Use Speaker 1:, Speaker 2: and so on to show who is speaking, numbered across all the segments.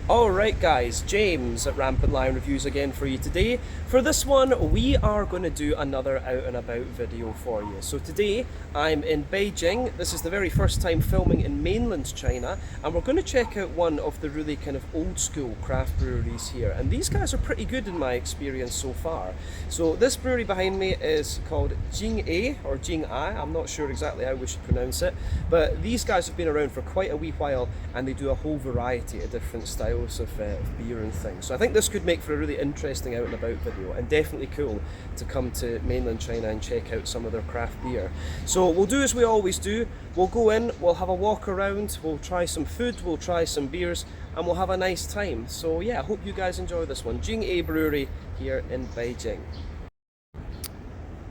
Speaker 1: Alright guys, James at Rampant Lion Reviews again for you today. For this one, we are going to do another out and about video for you. So today, I'm in Beijing. This is the very first time filming in mainland China, and we're going to check out one of the really kind of old school craft breweries here. And these guys are pretty good in my experience so far. So this brewery behind me is called Jing A, or Jing A, I'm not sure exactly how we should pronounce it. But these guys have been around for quite a wee while, and they do a whole variety of different styles of beer and things. So I think this could make for a really interesting out and about video, and definitely cool to come to mainland China and check out some of their craft beer. So we'll do as we always do. We'll go in, we'll have a walk around, we'll try some food, we'll try some beers, and we'll have a nice time. So yeah, I hope you guys enjoy this one. Jing A Brewery here in Beijing.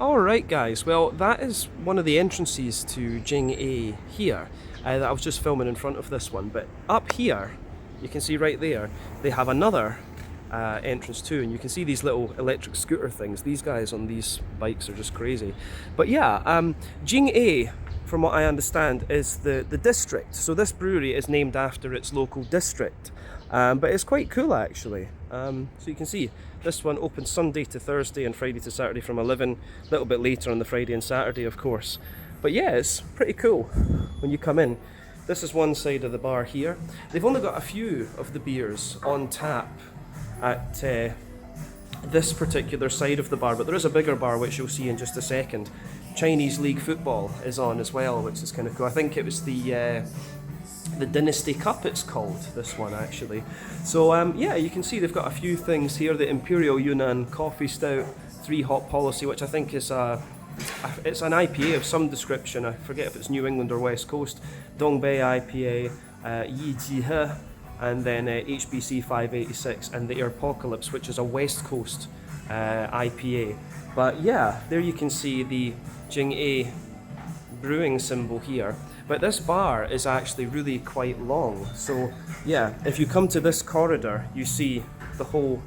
Speaker 1: Alright guys, well that is one of the entrances to Jing A here that I was just filming in front of this one, but up here you can see right there they have another entrance too, and you can see these little electric scooter things. These guys on these bikes are just crazy. But yeah, Jing A, from what I understand, is the district. So this brewery is named after its local district, but it's quite cool actually. So you can see this one opens Sunday to Thursday and Friday to Saturday from 11, a little bit later on the Friday and Saturday of course. But yeah, it's pretty cool when you come in. This is one side of the bar here. They've only got a few of the beers on tap at this particular side of the bar, but there is a bigger bar which you'll see in just a second. Chinese League football is on as well, which is kind of cool. I think it was the Dynasty Cup it's called, this one actually. So yeah, you can see they've got a few things here. The Imperial Yunnan Coffee Stout 3 hop policy, which I think is it's an IPA of some description. I forget if it's New England or West Coast. Dongbei IPA, Yi Ji He, and then HBC 586, and the Apocalypse, which is a West Coast IPA. But yeah, there you can see the Jing A Brewing symbol here. But this bar is actually really quite long. So yeah, if you come to this corridor, you see the whole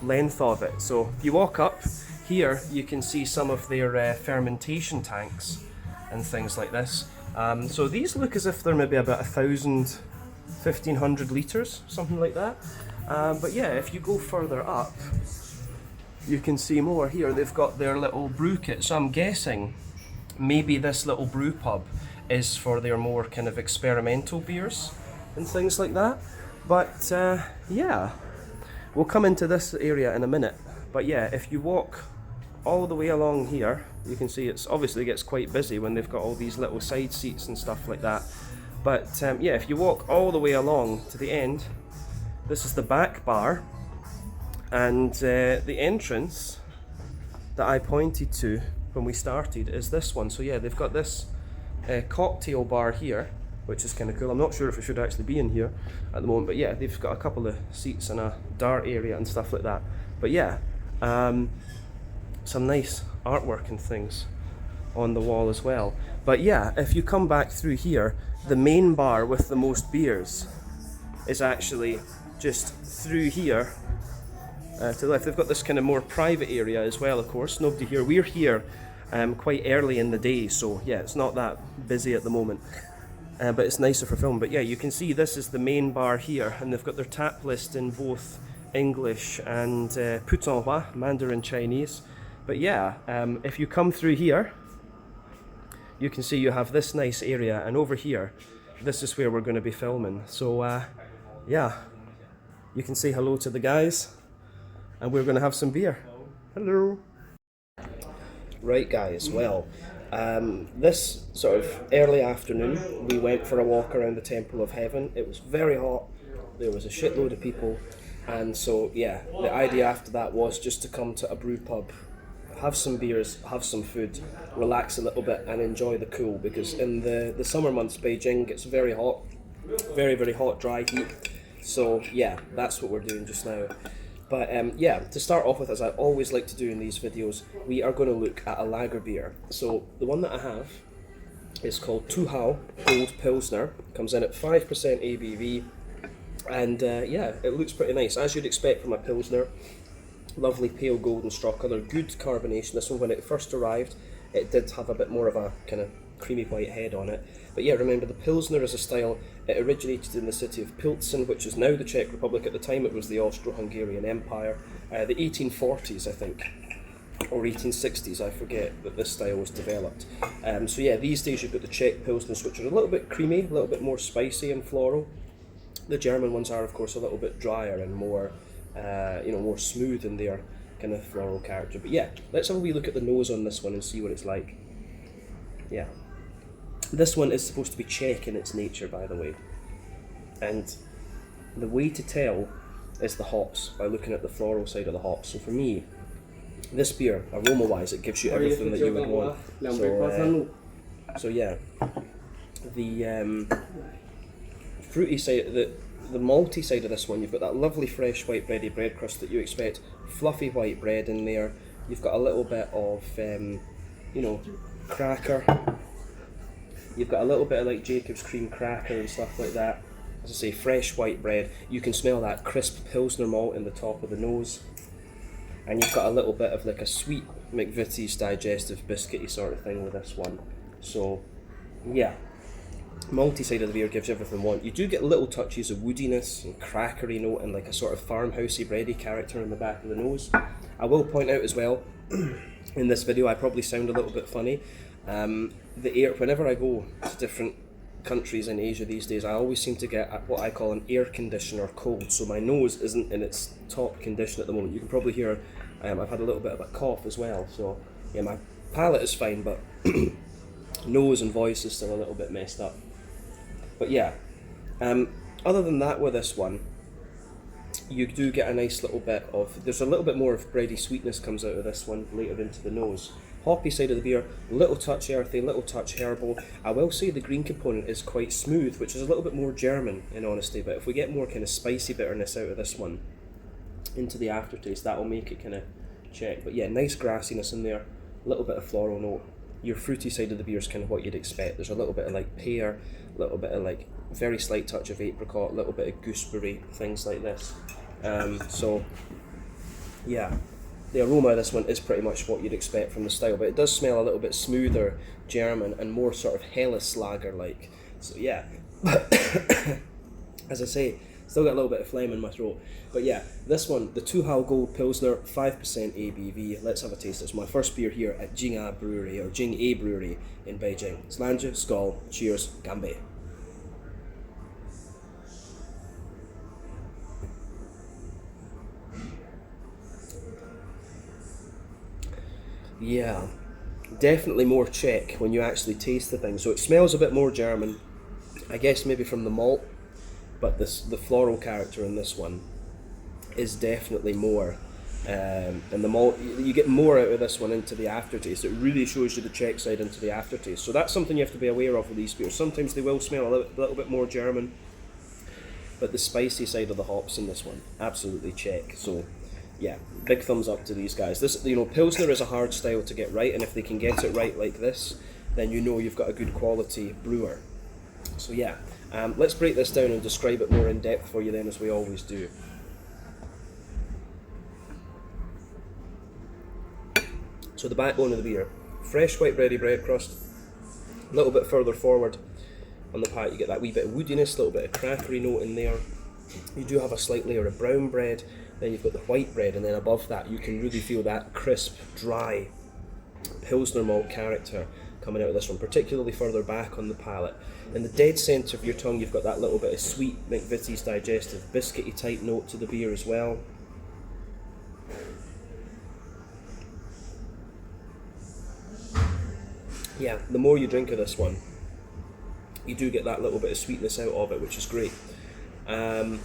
Speaker 1: length of it. So if you walk up here, you can see some of their fermentation tanks and things like this. So these look as if they're maybe about 1,500 litres, something like that. But yeah, if you go further up, you can see more here. They've got their little brew kit. So I'm guessing maybe this little brew pub is for their more kind of experimental beers and things like that. But yeah, we'll come into this area in a minute. But yeah, if you walk all the way along here, you can see it's obviously gets quite busy when they've got all these little side seats and stuff like that. But yeah, if you walk all the way along to the end, this is the back bar, and the entrance that I pointed to when we started is this one. So yeah, they've got this cocktail bar here, which is kind of cool. I'm not sure if it should actually be in here at the moment, but yeah, they've got a couple of seats and a dart area and stuff like that. But yeah, some nice artwork and things on the wall as well. But yeah, if you come back through here, the main bar with the most beers is actually just through here to the left. They've got this kind of more private area as well, of course. Nobody here. We're here quite early in the day, so yeah, it's not that busy at the moment. But it's nicer for film. But yeah, you can see this is the main bar here, and they've got their tap list in both English and Putonghua, Mandarin Chinese. But yeah, if you come through here, you can see you have this nice area, and over here, this is where we're going to be filming. So yeah, you can say hello to the guys, and we're going to have some beer. Hello. Right guys, well, this sort of early afternoon, we went for a walk around the Temple of Heaven. It was very hot, there was a shitload of people, and so yeah, the idea after that was just to come to a brew pub, have some beers, have some food, relax a little bit and enjoy the cool, because in the summer months Beijing gets very hot, very hot, dry heat. So yeah, that's what we're doing just now. But yeah, to start off with, as I always like to do in these videos, we are going to look at a lager beer. So the one that I have is called Tu Hao Gold Pilsner. Comes in at 5% ABV, and yeah, it looks pretty nice, as you'd expect from a Pilsner. Lovely pale golden straw colour, good carbonation. This one, when it first arrived, it did have a bit more of a kind of creamy white head on it. But yeah, remember the Pilsner as a style, it originated in the city of Pilsen, which is now the Czech Republic. At the time it was the Austro-Hungarian Empire. The 1840s, I think, or 1860s, I forget, that this style was developed. So yeah, these days you've got the Czech Pilsners, which are a little bit creamy, a little bit more spicy and floral. The German ones are, of course, a little bit drier and more, more smooth in their kind of floral character. But yeah, let's have a wee look at the nose on this one and see what it's like. Yeah. This one is supposed to be Czech in its nature, by the way. And the way to tell is the hops, by looking at the floral side of the hops. So for me, this beer, aroma-wise, it gives you everything that you would want. So yeah, the fruity side, the malty side of this one, you've got that lovely fresh white bready bread crust that you expect, fluffy white bread in there. You've got a little bit of, cracker. You've got a little bit of like Jacob's cream cracker and stuff like that. As I say, fresh white bread. You can smell that crisp Pilsner malt in the top of the nose. And you've got a little bit of like a sweet McVitie's digestive biscuity sort of thing with this one. So, yeah. Malty side of the beer gives you everything you want. You do get little touches of woodiness and crackery note and like a sort of farmhousey bready character in the back of the nose. I will point out as well, in this video I probably sound a little bit funny. Whenever I go to different countries in Asia these days, I always seem to get what I call an air conditioner cold. So my nose isn't in its top condition at the moment. You can probably hear I've had a little bit of a cough as well. So yeah, my palate is fine, but nose and voice is still a little bit messed up. But yeah, other than that with this one, you do get a nice little bit of, there's a little bit more of bready sweetness comes out of this one later into the nose. Hoppy side of the beer, little touch earthy, little touch herbal. I will say the green component is quite smooth, which is a little bit more German in honesty, but if we get more kind of spicy bitterness out of this one into the aftertaste, that will make it kind of Czech. But yeah, nice grassiness in there, a little bit of floral note. Your fruity side of the beer is kind of what you'd expect. There's a little bit of like pear, a little bit of like very slight touch of apricot, a little bit of gooseberry, things like this. So yeah, the aroma of this one is pretty much what you'd expect from the style, but it does smell a little bit smoother German and more sort of Helles lager like. So yeah, as I say, still got a little bit of phlegm in my throat. But yeah, this one, the Tuhal Gold Pilsner, 5% ABV. Let's have a taste. It's my first beer here at Jing A Brewery, or Jing A Brewery in Beijing. Slange, Skål, cheers, Gambe. Yeah, definitely more Czech when you actually taste the thing. So it smells a bit more German, I guess maybe from the malt, but the floral character in this one is definitely more. And the malt, you get more out of this one into the aftertaste. It really shows you the Czech side into the aftertaste. So that's something you have to be aware of with these beers. Sometimes they will smell a little bit more German, but the spicy side of the hops in this one, absolutely Czech. So yeah, big thumbs up to these guys. This, Pilsner is a hard style to get right, and if they can get it right like this, then you know you've got a good quality brewer. So yeah, let's break this down and describe it more in depth for you then, as we always do. So the backbone of the beer, fresh white bready bread crust. A little bit further forward on the palate you get that wee bit of woodiness, a little bit of crackery note in there. You do have a slight layer of brown bread, then you've got the white bread, and then above that you can really feel that crisp, dry Pilsner malt character coming out of this one, particularly further back on the palate. In the dead centre of your tongue you've got that little bit of sweet McVitie's digestive biscuity type note to the beer as well. Yeah, the more you drink of this one, you do get that little bit of sweetness out of it, which is great. So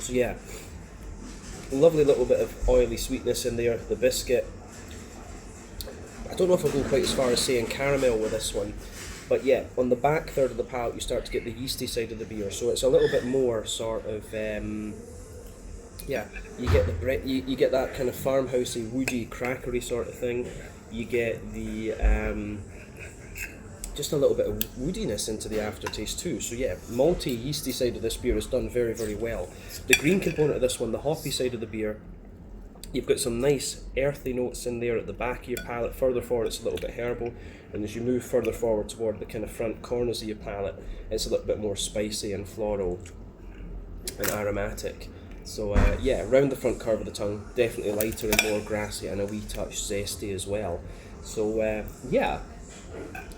Speaker 1: yeah, lovely little bit of oily sweetness in there, the biscuit. I don't know if I'll go quite as far as saying caramel with this one, but yeah, on the back third of the palate you start to get the yeasty side of the beer, so it's a little bit more sort of, yeah, you get the bread, you get that kind of farmhousey, woody, crackery sort of thing. You get the just a little bit of woodiness into the aftertaste too. So yeah, malty, yeasty side of this beer is done very, very well. The green component of this one, the hoppy side of the beer, You've got some nice earthy notes in there at the back of your palate. Further forward it's a little bit herbal, and as you move further forward toward the kind of front corners of your palate, it's a little bit more spicy and floral and aromatic. So yeah, round the front curve of the tongue, definitely lighter and more grassy, and a wee touch zesty as well. So yeah,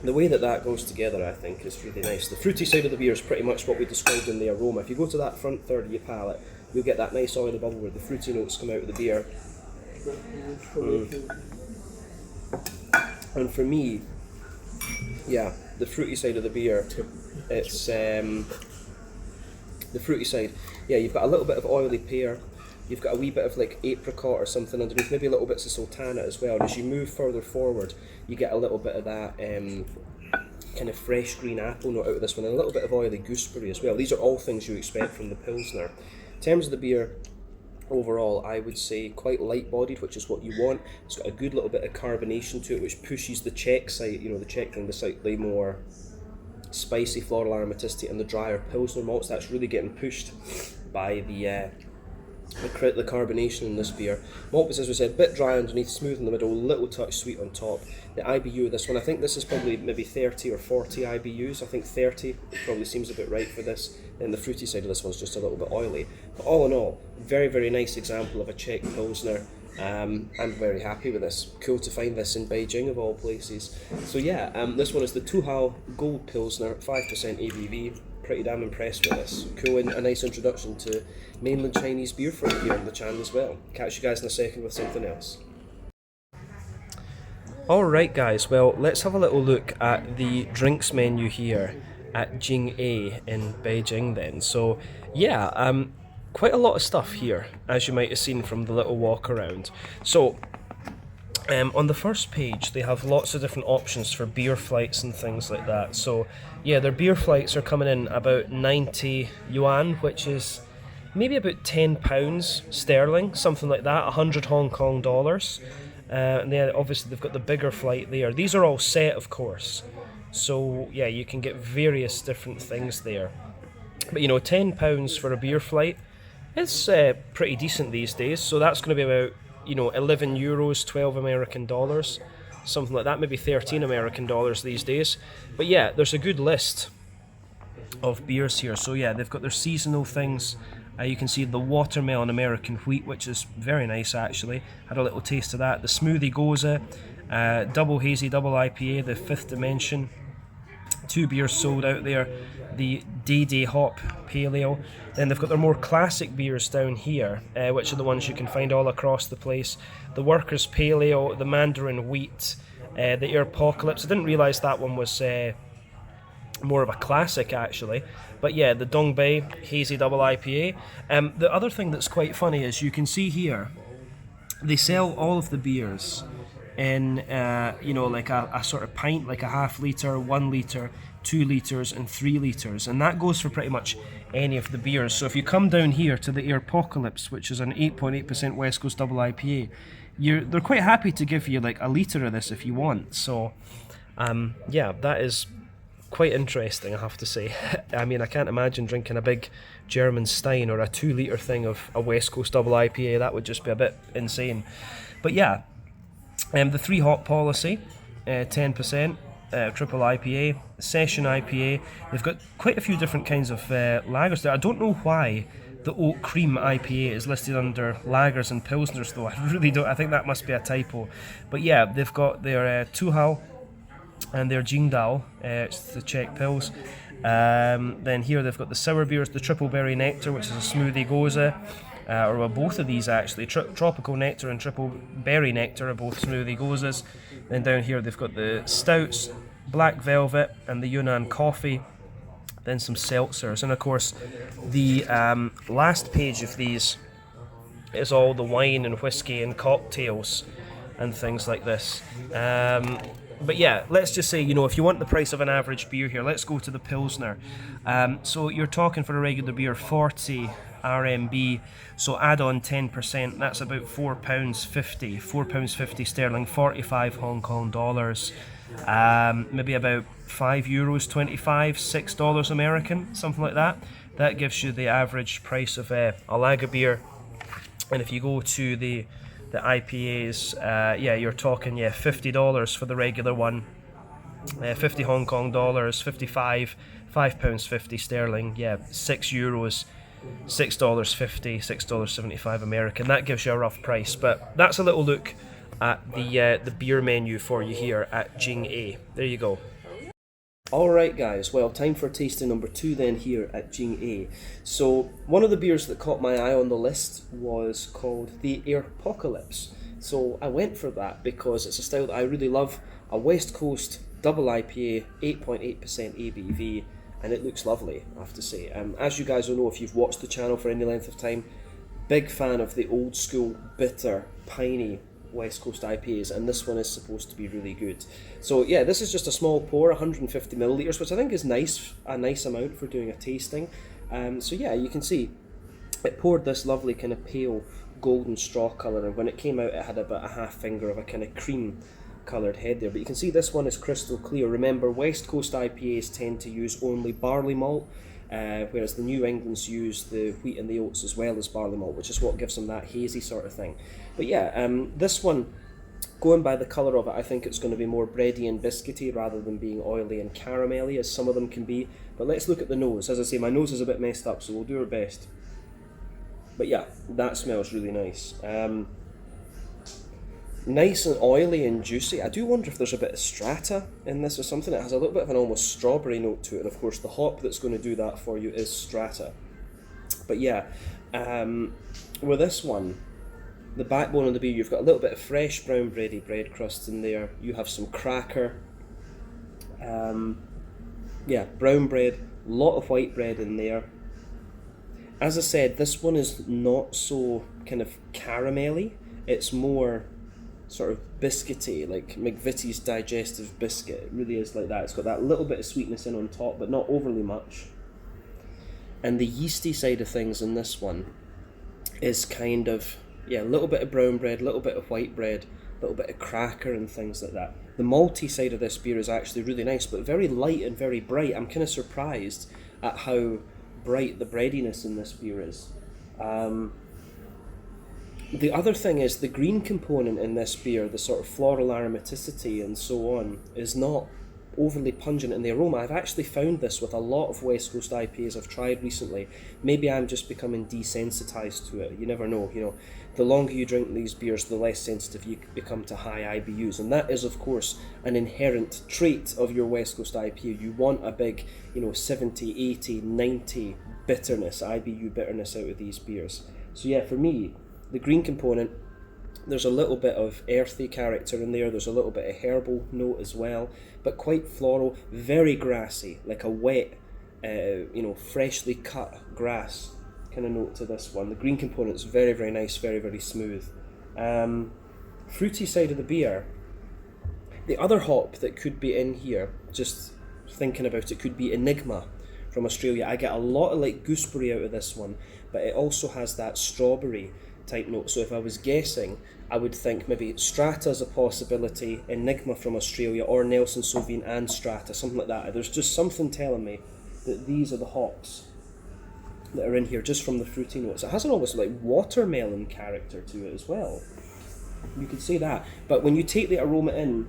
Speaker 1: the way that goes together, I think, is really nice. The fruity side of the beer is pretty much what we described in the aroma. If you go to that front third of your palate, you'll get that nice oily bubble where the fruity notes come out of the beer. And for me, yeah, the fruity side of the beer, it's the fruity side. Yeah, you've got a little bit of oily pear. You've got a wee bit of like apricot or something underneath, maybe a little bits of sultana as well. And as you move further forward, you get a little bit of that kind of fresh green apple note out of this one, and a little bit of oily gooseberry as well. These are all things you expect from the Pilsner. In terms of the beer, overall, I would say quite light-bodied, which is what you want. It's got a good little bit of carbonation to it, which pushes the Czech side, the Czech thing, the slightly more spicy floral aromaticity and the drier Pilsner malts. That's really getting pushed by the carbonation in this beer. Malt was, as we said, a bit dry underneath, smooth in the middle, little touch sweet on top. The IBU of this one, I think this is probably maybe 30 or 40 IBUs. I think 30 probably seems a bit right for this. Then the fruity side of this one's just a little bit oily. But all in all, very, very nice example of a Czech Pilsner. I'm very happy with this. Cool to find this in Beijing of all places. So yeah, this one is the Tuhal Gold Pilsner, 5% ABV. Pretty damn impressed with this. Cool, and a nice introduction to mainland Chinese beer for you here on the channel as well. Catch you guys in a second with something else. Alright guys, well let's have a little look at the drinks menu here at Jing A in Beijing then. So yeah, quite a lot of stuff here, as you might have seen from the little walk around. So on the first page they have lots of different options for beer flights and things like that. So yeah, their beer flights are coming in about 90 yuan, which is maybe about £10 sterling, something like that, 100 Hong Kong dollars. And then obviously they've got the bigger flight there. These are all set, of course. So yeah, you can get various different things there. But £10 for a beer flight is pretty decent these days. So that's going to be about 11 euros, 12 American dollars, something like that, maybe 13 American dollars these days. But yeah, there's a good list of beers here. So yeah, they've got their seasonal things. You can see the watermelon American wheat, which is very nice actually. Had a little taste of that. The smoothie goza, double hazy, double IPA, the fifth dimension. 2 beers sold out there. The Day Hop Pale Ale. Then they've got their more classic beers down here, which are the ones you can find all across the place. The Workers Pale Ale, the Mandarin Wheat, the Apocalypse. I didn't realise that one was more of a classic actually. But yeah, the Dongbei Hazy Double IPA. The other thing that's quite funny is you can see here, they sell all of the beers in like a sort of pint, like a half litre, 1 litre, 2 litres and 3 litres, and that goes for pretty much any of the beers. So if you come down here to the Apocalypse, which is an 8.8% West Coast Double IPA, they're quite happy to give you like a litre of this if you want. So yeah, that is quite interesting, I have to say. I mean, I can't imagine drinking a big German Stein or a 2 litre thing of a West Coast Double IPA. That would just be a bit insane. But yeah, the 3 hop policy, 10%, triple IPA, session IPA. They've got quite a few different kinds of lagers there. I don't know why the oat cream IPA is listed under lagers and pilsners though. I really don't. I think that must be a typo. But yeah, they've got their Tuhal and their Jingdao, it's the Czech Pils. Then here they've got the sour beers, the Triple Berry Nectar, which is a smoothie goza, or well, both of these actually. Tropical Nectar and Triple Berry Nectar are both smoothie gozas. Then down here they've got the stouts, Black Velvet, and the Yunnan Coffee. Then some seltzers, and of course the last page of these is all the wine and whiskey and cocktails and things like this. But yeah, let's just say, if you want the price of an average beer here, let's go to the Pilsner. So you're talking for a regular beer, 40 RMB, so add on 10%, that's about £4.50, £4.50 sterling, 45 Hong Kong dollars, maybe about €5, 25, $6 American, something like that. That gives you the average price of a lager beer. And if you go to the the IPAs, yeah, you're talking, yeah, $50 for the regular one, 50 Hong Kong dollars, 55, £5.50 sterling, yeah, €6, $6.50, $6.75 American. That gives you a rough price, but that's a little look at the beer menu for you here at Jing A. There you go. Alright guys, well, time for tasting number 2 then here at Jing A. So one of the beers that caught my eye on the list was called the Airpocalypse. So I went for that because it's a style that I really love, a West Coast double IPA, 8.8% ABV, and it looks lovely, I have to say. As you guys will know if you've watched the channel for any length of time, big fan of the old school, bitter, piney West Coast IPAs, and this one is supposed to be really good. So yeah, this is just a small pour, 150 milliliters, which I think is nice, a nice amount for doing a tasting. So yeah, you can see it poured this lovely kind of pale golden straw colour, and when it came out it had about a half finger of a kind of cream coloured head there, but you can see this one is crystal clear. Remember, West Coast IPAs tend to use only barley malt, whereas the New Englands use the wheat and the oats as well as barley malt, which is what gives them that hazy sort of thing. But yeah, this one, going by the colour of it, I think it's going to be more bready and biscuity rather than being oily and caramelly as some of them can be. But let's look at the nose. As I say, my nose is a bit messed up, so we'll do our best. But yeah, that smells really nice. Nice and oily and juicy. I do wonder if there's a bit of strata in this or something. It has a little bit of an almost strawberry note to it, and of course the hop that's going to do that for you is strata. But yeah, with this one, the backbone of the beer, you've got a little bit of fresh brown bready bread crust in there. You have some cracker, yeah, brown bread, a lot of white bread in there. As I said, this one is not so kind of caramelly. It's more sort of biscuity, like McVitie's digestive biscuit. It really is like that. It's got that little bit of sweetness in on top, but not overly much. And the yeasty side of things in this one is kind of, yeah, a little bit of brown bread, a little bit of white bread, a little bit of cracker and things like that. The malty side of this beer is actually really nice, but very light and very bright. I'm kind of surprised at how bright the breadiness in this beer is. The other thing is the green component in this beer, the sort of floral aromaticity and so on, is not overly pungent in the aroma. I've actually found this with a lot of West Coast IPAs I've tried recently. Maybe I'm just becoming desensitized to it. You never know, you know. The longer you drink these beers, the less sensitive you become to high IBUs, and that is, of course, an inherent trait of your West Coast IPA. You want a big, you know, 70, 80, 90 bitterness, IBU bitterness out of these beers. So yeah, for me, the green component, there's a little bit of earthy character in there, there's a little bit of herbal note as well, but quite floral, very grassy, like a wet, you know, freshly cut grass kind of note to this one. The green component is very, very nice, very, very smooth. Fruity side of the beer, the other hop that could be in here, just thinking about it, could be Enigma from Australia. I get a lot of like gooseberry out of this one, but it also has that strawberry type note. So if I was guessing, I would think maybe Strata is a possibility, Enigma from Australia, or Nelson Sauvin and Strata, something like that. There's just something telling me that these are the hops that are in here just from the fruity notes. It has an almost like watermelon character to it as well. You could say that. But when you take the aroma in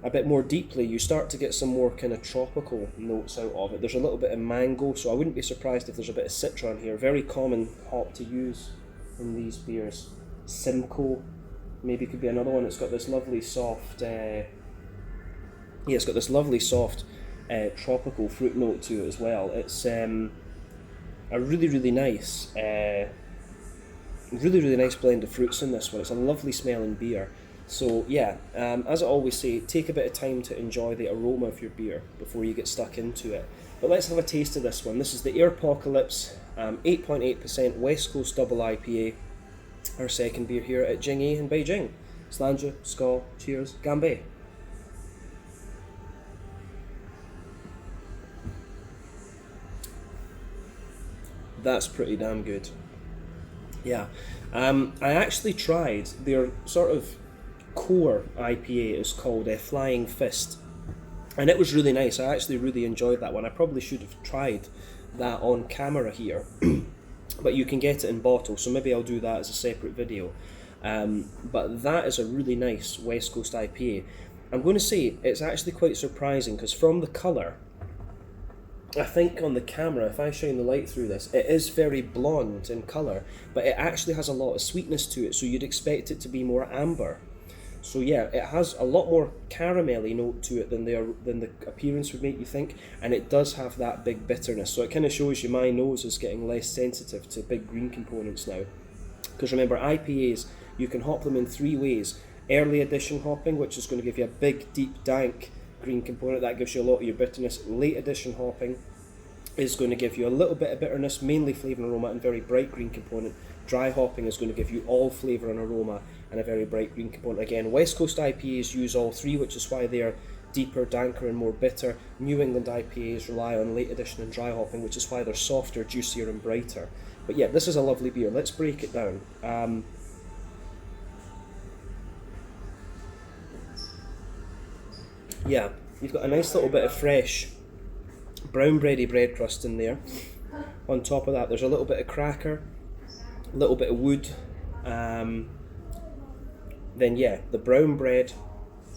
Speaker 1: a bit more deeply, you start to get some more kind of tropical notes out of it. There's a little bit of mango, so I wouldn't be surprised if there's a bit of citron here. Very common hop to use in these beers. Simcoe maybe could be another one. It's got this lovely soft, it's got this lovely soft tropical fruit note to it as well. It's a really, really nice, really nice blend of fruits in this one. It's a lovely smelling beer. So yeah, as I always say, take a bit of time to enjoy the aroma of your beer before you get stuck into it. But let's have a taste of this one. This is the Airpocalypse, 8.8% West Coast Double IPA, our second beer here at Jing A in Beijing. Slàinte, Skål, cheers, Gambé. That's pretty damn good. Yeah, I actually tried their sort of core IPA is called Flying Fist, and it was really nice. I actually really enjoyed that one. I probably should have tried that on camera here, but you can get it in bottle, so maybe I'll do that as a separate video. But that is a really nice West Coast IPA. I'm going to say it's actually quite surprising because from the colour, I think on the camera, if I shine the light through this, it is very blonde in colour, but it actually has a lot of sweetness to it, so you'd expect it to be more amber. So yeah, it has a lot more caramelly note to it than the appearance would make you think, and it does have that big bitterness. So it kind of shows you my nose is getting less sensitive to big green components now. Because remember, IPAs, you can hop them in 3 ways. Early edition hopping, which is going to give you a big, deep, dank green component, that gives you a lot of your bitterness. Late edition hopping is going to give you a little bit of bitterness, mainly flavour and aroma, and very bright green component. Dry hopping is going to give you all flavour and aroma and a very bright green component. Again, West Coast IPAs use all 3, which is why they are deeper, danker and more bitter. New England IPAs rely on late edition and dry hopping, which is why they're softer, juicier and brighter. But yeah, this is a lovely beer. Let's break it down. Yeah, you've got a nice little bit of fresh brown bready bread crust in there. On top of that, there's a little bit of cracker, a little bit of wood. Then yeah, the brown bread,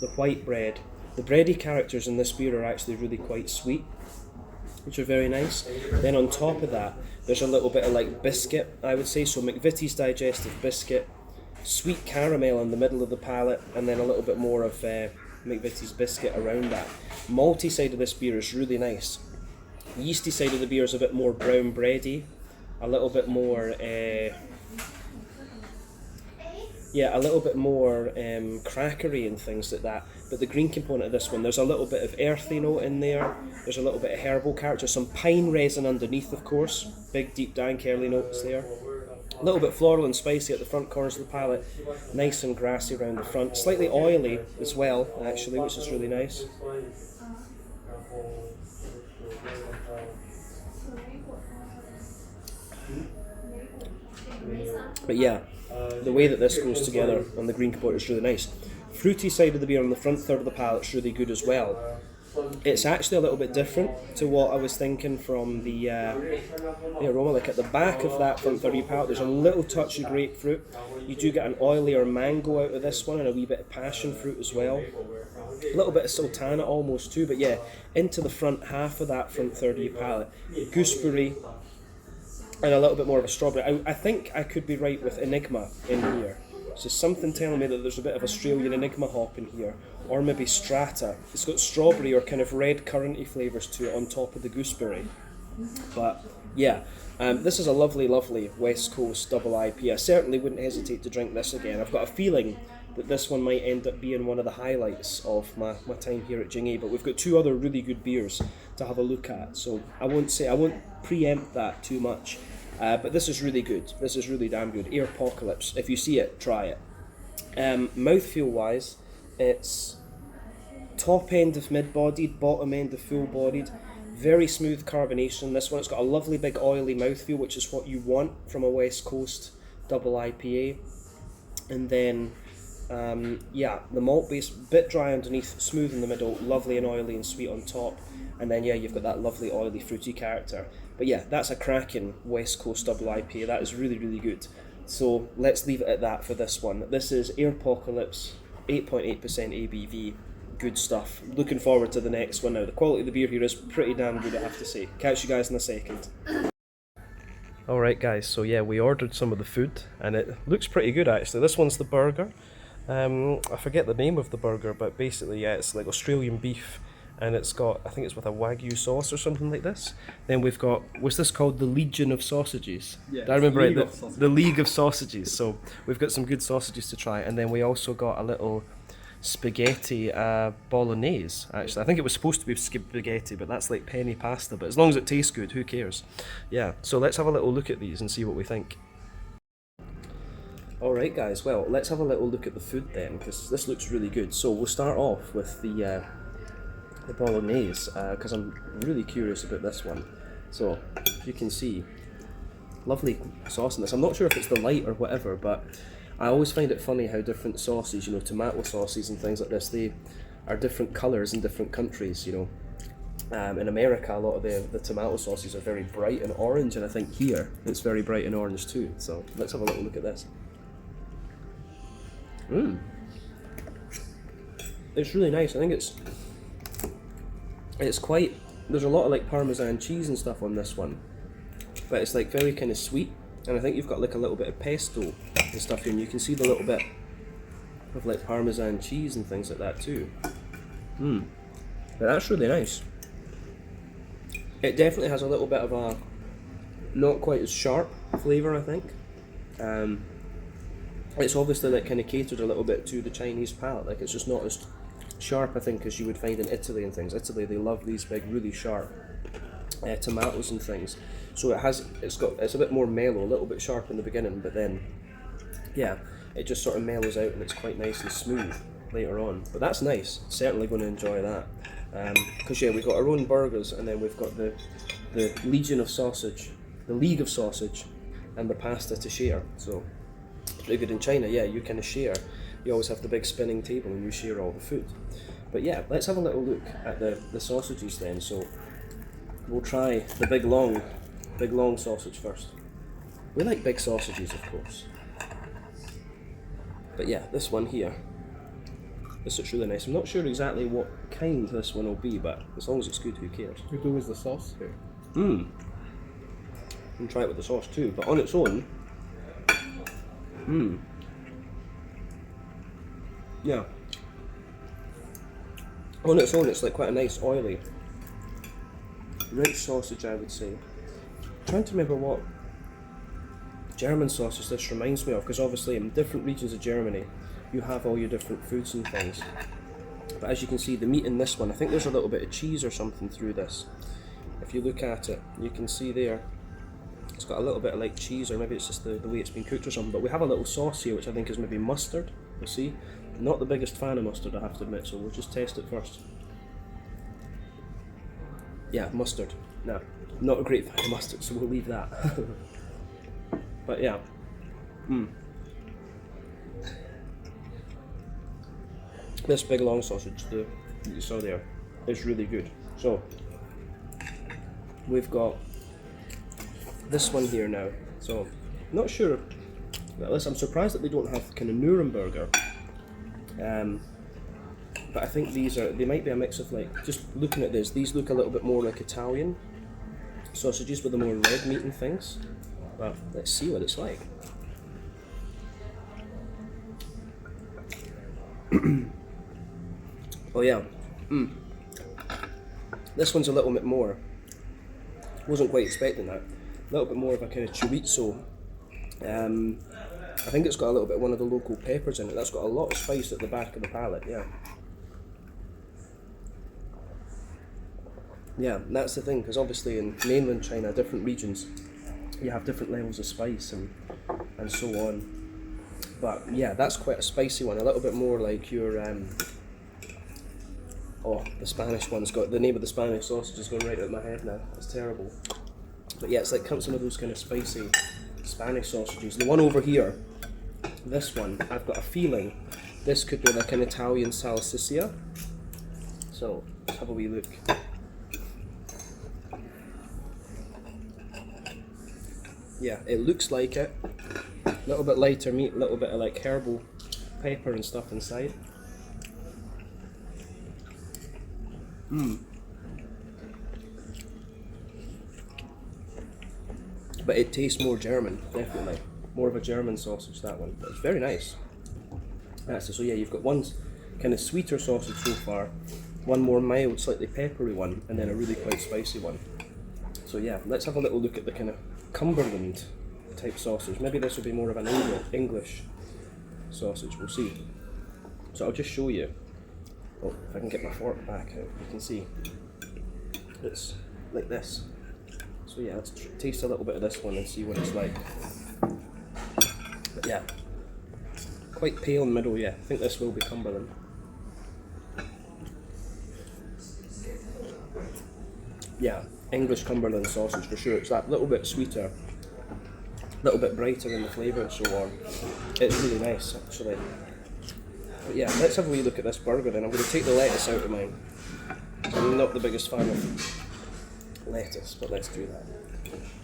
Speaker 1: the white bread. The bready characters in this beer are actually really quite sweet, which are very nice. Then on top of that, there's a little bit of like biscuit, I would say. So McVitie's digestive biscuit, sweet caramel in the middle of the palate, and then a little bit more of McVitie's biscuit around that. Malty side of this beer is really nice. Yeasty side of the beer is a bit more brown bready, a little bit more a little bit more crackery and things like that. But the green component of this one, there's a little bit of earthy note in there, there's a little bit of herbal character, some pine resin underneath of course, big deep dank early notes there. A little bit floral and spicy at the front corners of the palate, nice and grassy around the front, slightly oily as well actually, which is really nice. But yeah, the way that this goes together on the green component is really nice. Fruity side of the beer on the front third of the palate is really good as well. It's actually a little bit different to what I was thinking from the aroma. Like at the back of that front third of your palate, there's a little touch of grapefruit. You do get an oilier mango out of this one and a wee bit of passion fruit as well. A little bit of sultana almost too, but yeah, into the front half of that front third of your palate, gooseberry and a little bit more of a strawberry. I think I could be right with Enigma in here. So something telling me that there's a bit of Australian Enigma hop in here, or maybe Strata. It's got strawberry or kind of red curranty flavours to it on top of the gooseberry. But yeah, this is a lovely, lovely West Coast double IPA. I certainly wouldn't hesitate to drink this again. I've got a feeling that this one might end up being one of the highlights of my time here at Jing A, but we've got 2 other really good beers to have a look at, so I won't preempt that too much. But this is really good. This is really damn good. Airpocalypse. If you see it, try it. Mouthfeel wise, it's top end of mid-bodied, bottom end of full-bodied. Very smooth carbonation. This one, it's got a lovely big oily mouthfeel, which is what you want from a West Coast double IPA. And then, the malt base, bit dry underneath, smooth in the middle, lovely and oily and sweet on top. And then yeah, you've got that lovely oily fruity character. But yeah, that's a cracking West Coast double IPA. That is really, really good. So let's leave it at that for this one. This is Airpocalypse, 8.8% ABV. Good stuff. Looking forward to the next one now. The quality of the beer here is pretty damn good, I have to say. Catch you guys in a second. Alright guys, so yeah, we ordered some of the food and it looks pretty good actually. This one's the burger. I forget the name of the burger, but basically yeah, it's like Australian beef. And it's got, I think it's with a Wagyu sauce or something like this. Then we've got, was this called the Legion of Sausages? Yeah, I remember right, the League of Sausages. So we've got some good sausages to try. And then we also got a little spaghetti bolognese, actually. I think it was supposed to be spaghetti, but that's like penny pasta. But as long as it tastes good, who cares? Yeah, so let's have a little look at these and see what we think. Alright guys, well, let's have a little look at the food then, because this looks really good. So we'll start off with the bolognese, because I'm really curious about this one. So, you can see, lovely sauce in this. I'm not sure if it's the light or whatever, but I always find it funny how different sauces, you know, tomato sauces and things like this, they are different colours in different countries, you know. In America, a lot of the tomato sauces are very bright and orange, and I think here it's very bright and orange too. So, let's have a little look at this. It's really nice. I think it's quite, there's a lot of like Parmesan cheese and stuff on this one, but it's like very kind of sweet, and I think you've got like a little bit of pesto and stuff here, and you can see the little bit of like Parmesan cheese and things like that too. But that's really nice. It definitely has a little bit of a not quite as sharp flavour, I think. It's obviously like kind of catered a little bit to the Chinese palate, like it's just not as sharp, I think, as you would find in Italy and things. Italy, they love these big, really sharp tomatoes and things. So it's a bit more mellow, a little bit sharp in the beginning, but then, yeah, it just sort of mellows out and it's quite nice and smooth later on. But that's nice. Certainly going to enjoy that. Because yeah, we've got our own burgers, and then we've got the Legion of Sausage, the League of Sausage, and the pasta to share. So pretty good in China. Yeah, you kind of share. You always have the big spinning table and you share all the food. But yeah, let's have a little look at the sausages then. So we'll try the big long sausage first. We like big sausages, of course. But yeah, this one here, this looks really nice. I'm not sure exactly what kind this one will be, but as long as it's good, who cares?
Speaker 2: You do with the sauce here.
Speaker 1: You can try it with the sauce too, but on its own, yeah. On its own, it's like quite a nice oily, rich sausage, I would say. I'm trying to remember what German sausage this reminds me of, because obviously in different regions of Germany, you have all your different foods and things. But as you can see, the meat in this one, I think there's a little bit of cheese or something through this. If you look at it, you can see there, it's got a little bit of like cheese, or maybe it's just the way it's been cooked or something. But we have a little sauce here, which I think is maybe mustard. We'll see. Not the biggest fan of mustard, I have to admit, so we'll just test it first. Yeah, mustard. No, not a great fan of mustard, so we'll leave that. But yeah. This big long sausage that you saw there is really good. So we've got this one here now. So not sure. I'm surprised that they don't have kind of Nuremberger. But I think they might be a mix of, like, just looking at this, these look a little bit more like Italian sausages with the more red meat and things. But let's see what it's like. Oh yeah. This one's a little bit more. Wasn't quite expecting that. A little bit more of a kind of chorizo. I think it's got a little bit of one of the local peppers in it. That's got a lot of spice at the back of the palate, yeah. Yeah, that's the thing, because obviously in mainland China, different regions, you have different levels of spice and so on. But yeah, that's quite a spicy one, a little bit more like your, the Spanish one's got, the name of the Spanish sausage is going right out of my head now, that's terrible. But yeah, it's like some of those kind of spicy Spanish sausages. The one over here, this one, I've got a feeling this could be like an Italian salsiccia. So let's have a wee look. Yeah, it looks like it. A little bit lighter meat, a little bit of like herbal pepper and stuff inside. But it tastes more German, definitely. More of a German sausage, that one. But it's very nice. So yeah, you've got one kind of sweeter sausage so far, one more mild, slightly peppery one, and then a really quite spicy one. So yeah, let's have a little look at the kind of Cumberland type sausage. Maybe this will be more of an English sausage, we'll see. So I'll just show you. Oh, if I can get my fork back out, you can see. It's like this. So yeah, let's taste a little bit of this one and see what it's like. But yeah, quite pale in the middle, yeah. I think this will be Cumberland. Yeah, English Cumberland sausage for sure. It's that little bit sweeter, a little bit brighter in the flavour and so on. It's really nice, actually. But yeah, let's have a wee look at this burger then. I'm going to take the lettuce out of mine. I'm not the biggest fan of lettuce, but let's do that.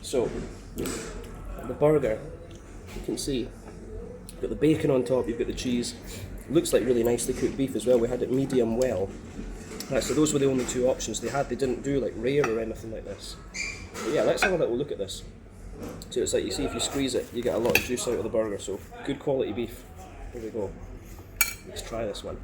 Speaker 1: So, the burger, you can see, You've got the bacon on top, you've got the cheese. Looks like really nicely cooked beef as well. We had it medium well. Right, so those were the only two options they had. They didn't do like rare or anything like this. But yeah, let's have a little look at this. So it's like, you see, if you squeeze it, you get a lot of juice out of the burger. So good quality beef. Here we go. Let's try this one.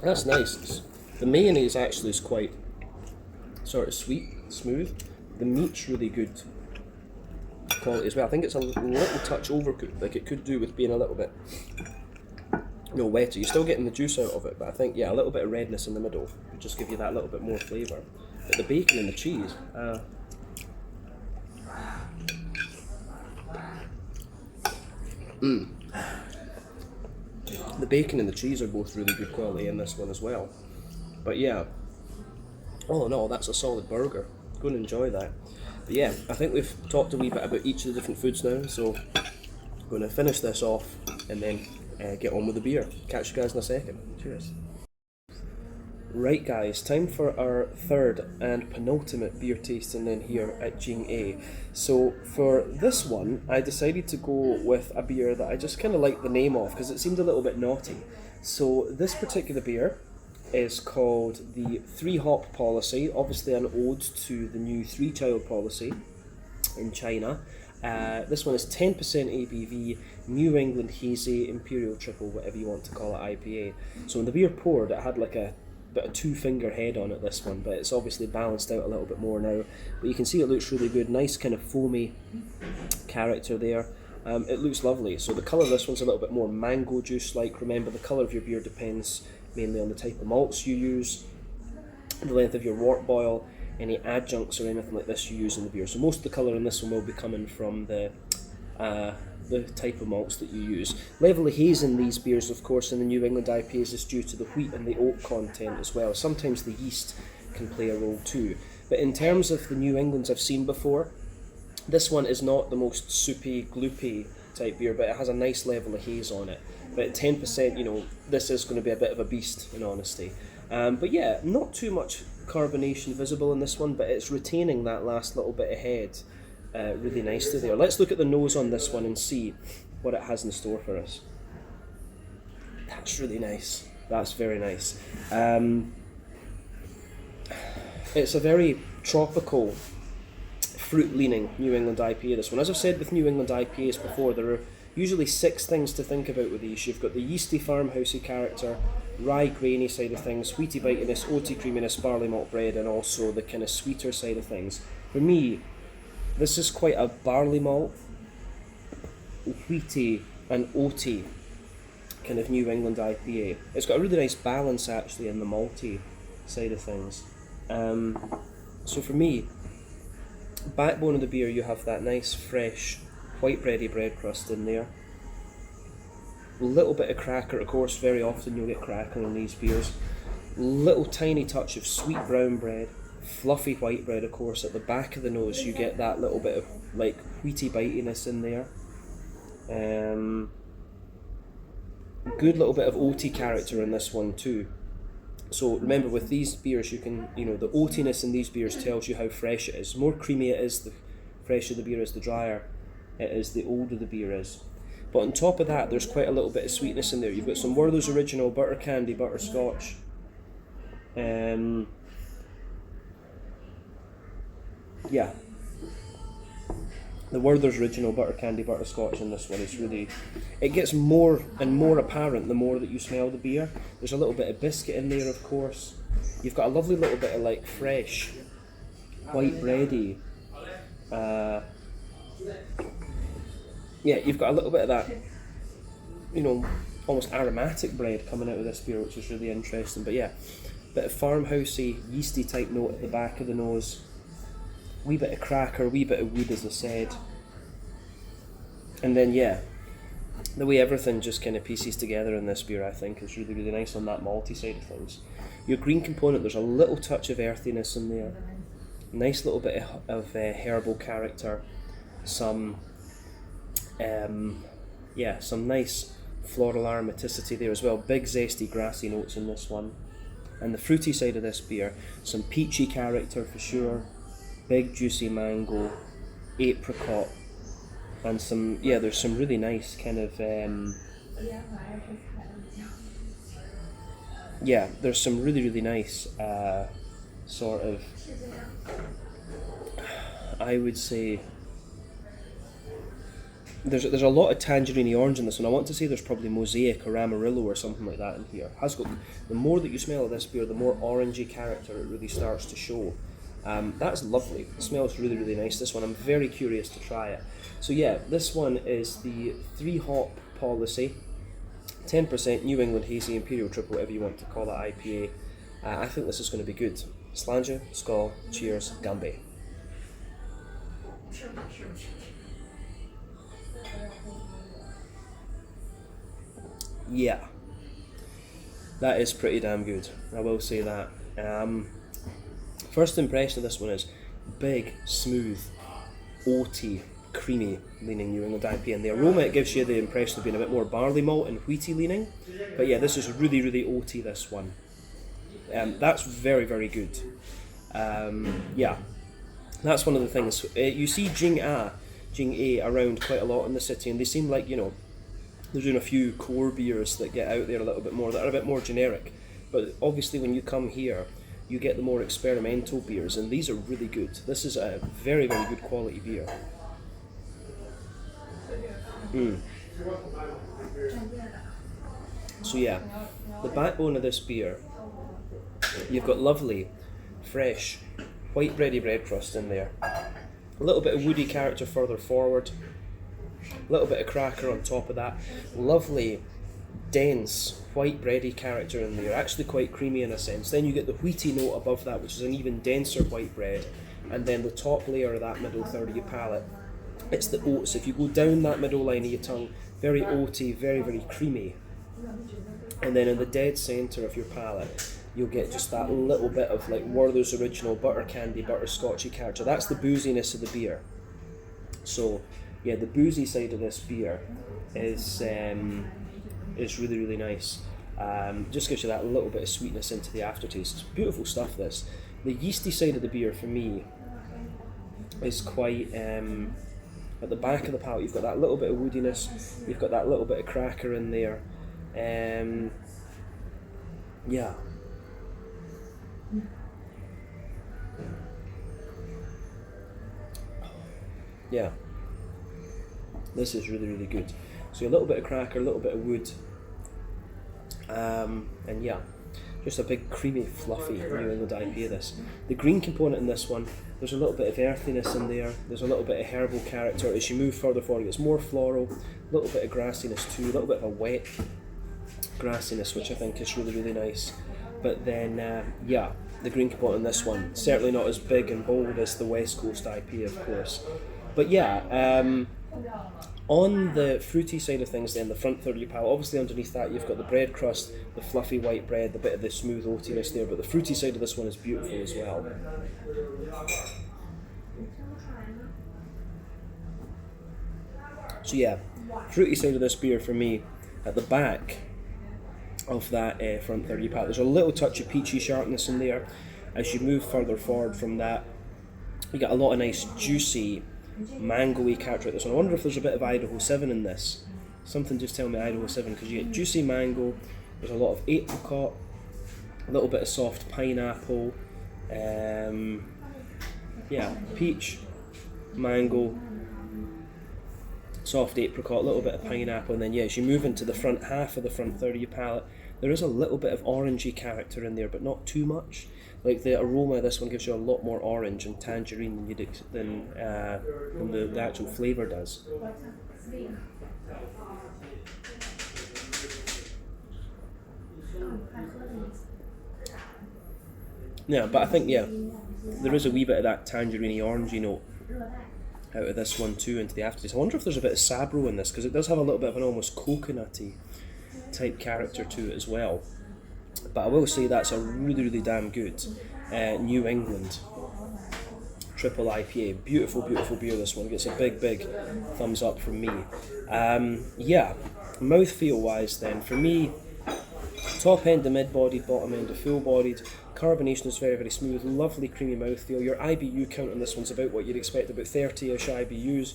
Speaker 1: That's nice. The mayonnaise actually is quite sort of sweet, smooth. The meat's really good quality as well. I think it's a little touch overcooked, like it could do with being a little bit wetter. You're still getting the juice out of it, but I think, yeah, a little bit of redness in the middle would just give you that little bit more flavour. But the bacon and the cheese, the bacon and the cheese are both really good quality in this one as well. But yeah, all in all, that's a solid burger. Go and enjoy that. But yeah, I think we've talked a wee bit about each of the different foods now, so I'm going to finish this off and then get on with the beer. Catch you guys in a second. Cheers. Right guys, time for our third and penultimate beer tasting then here at Jing A. So for this one, I decided to go with a beer that I just kind of liked the name of because it seemed a little bit naughty. So this particular beer is called the 3-hop policy, obviously an ode to the new 3-child policy in China. This one is 10% ABV, New England Hazy, Imperial Triple, whatever you want to call it, IPA. So when the beer poured, it had like a bit of 2-finger head on it, this one, but it's obviously balanced out a little bit more now. But you can see it looks really good, nice kind of foamy character there. It looks lovely. So the colour of this one's a little bit more mango juice-like. Remember, the colour of your beer depends mainly on the type of malts you use, the length of your wort boil, any adjuncts or anything like this you use in the beer. So most of the colour in this one will be coming from the type of malts that you use. Level of haze in these beers, of course, in the New England IPAs is due to the wheat and the oat content as well. Sometimes the yeast can play a role too. But in terms of the New Englands I've seen before, this one is not the most soupy, gloopy type beer, but it has a nice level of haze on it. But at 10%, this is going to be a bit of a beast, in honesty. But yeah, not too much carbonation visible in this one, but it's retaining that last little bit of head really nicely there. Let's look at the nose on this one and see what it has in store for us. That's really nice. That's very nice. It's a very tropical, fruit-leaning New England IPA, this one. As I've said with New England IPAs before, there are usually 6 things to think about with these. You've got the yeasty, farmhousey character, rye, grainy side of things, wheaty bitiness, oaty creaminess, barley malt bread, and also the kind of sweeter side of things. For me, this is quite a barley malt, wheaty, and oaty kind of New England IPA. It's got a really nice balance actually in the malty side of things. So for me, backbone of the beer, you have that nice fresh white bready bread crust in there. A little bit of cracker, of course, very often you'll get cracker on these beers. Little tiny touch of sweet brown bread, fluffy white bread, of course. At the back of the nose you get that little bit of like wheaty bitiness in there. Good little bit of oaty character in this one too. So remember, with these beers you can, the oatiness in these beers tells you how fresh it is. The more creamy it is, the fresher the beer is, the drier it is, the older the beer is. But on top of that, there's quite a little bit of sweetness in there. You've got some Werther's Original butter candy butterscotch. Yeah, the Werther's Original butter candy butterscotch in this one is really, it gets more and more apparent the more that you smell the beer. There's a little bit of biscuit in there, of course. You've got a lovely little bit of like fresh white bready. Yeah, you've got a little bit of that, almost aromatic bread coming out of this beer, which is really interesting. But yeah, bit of farmhousey, yeasty type note at the back of the nose. Wee bit of cracker, wee bit of wood, as I said. And then yeah, the way everything just kind of pieces together in this beer, I think, is really, really nice on that malty side of things. Your green component, there's a little touch of earthiness in there. Nice little bit of herbal character. Some nice floral aromaticity there as well. Big zesty grassy notes in this one. And the fruity side of this beer, some peachy character for sure, big juicy mango, apricot, and some, yeah, there's some really nice kind of, yeah, there's some really nice sort of, I would say, there's a lot of tangerine orange in this, and I want to say there's probably mosaic or amarillo or something like that in here. Has got, the more that you smell of this beer, the more orangey character it really starts to show. That's lovely. It smells really nice, this one. I'm very curious to try it. So yeah, this one is the 3 hop policy, 10% New England Hazy Imperial Triple, whatever you want to call it, IPA. I think this is going to be good. Slàinte, skål, cheers, Gambe. Yeah, that is pretty damn good, I will say that. First impression of this one is big, smooth, oaty, creamy leaning New England IPA, and the aroma, it gives you the impression of being a bit more barley malt and wheaty leaning, but yeah, this is really oaty, this one. That's very good. Yeah, that's one of the things. You see Jing A around quite a lot in the city, and they seem like, you know, there's been a few core beers that get out there a little bit more, that are a bit more generic, but obviously when you come here you get the more experimental beers, and these are really good. This is a very good quality beer. So yeah, the backbone of this beer, you've got lovely fresh white bready bread crust in there, a little bit of woody character further forward, a little bit of cracker on top of that, lovely dense white bready character in there, actually quite creamy in a sense. Then you get the wheaty note above that, which is an even denser white bread, and then the top layer of that middle third of your palate, it's the oats. If you go down that middle line of your tongue, very oaty, very creamy, and then in the dead centre of your palate you'll get just that little bit of like Werther's Original butter candy, butterscotchy character. That's the booziness of the beer. So yeah, the boozy side of this beer is really nice. Just gives you that little bit of sweetness into the aftertaste. It's beautiful stuff, this. The yeasty side of the beer for me is quite, at the back of the palate you've got that little bit of woodiness, you've got that little bit of cracker in there. Yeah. Yeah. This is really good. So a little bit of cracker, a little bit of wood, and yeah, just a big creamy, fluffy New England IPA this. The green component in this one, there's a little bit of earthiness in there, there's a little bit of herbal character. As you move further forward, it's more floral, a little bit of grassiness too, a little bit of a wet grassiness, which I think is really nice. But then, yeah, the green component in this one, certainly not as big and bold as the West Coast IPA, of course. But yeah, on the fruity side of things then, the front third of your palate, obviously underneath that you've got the bread crust, the fluffy white bread, the bit of the smooth oatiness there, but the fruity side of this one is beautiful as well. So yeah, fruity side of this beer for me, at the back of that front third of your palate, there's a little touch of peachy sharpness in there. As you move further forward from that, you get a lot of nice juicy mango-y character at this one. I wonder if there's a bit of Idaho 7 in this. Something just tell me Idaho 7, because you get juicy mango, there's a lot of apricot, a little bit of soft pineapple, yeah, peach, mango, soft apricot, a little bit of pineapple, and then yeah, as you move into the front half of the front third of your palate, there is a little bit of orangey character in there, but not too much. Like the aroma of this one gives you a lot more orange and tangerine than the actual flavour does. Yeah, but I think, yeah, there is a wee bit of that tangerine orangey note out of this one too into the aftertaste. I wonder if there's a bit of Sabro in this, because it does have a little bit of an almost coconutty type character to it as well. But I will say that's a really damn good New England triple IPA. Beautiful beer, this one. Gets a big thumbs up from me. Yeah, mouthfeel wise then, for me, Top end to mid-bodied, bottom end to full-bodied. Carbonation is very, very smooth, lovely creamy mouthfeel. Your IBU count on this one's about what you'd expect, about 30-ish IBUs.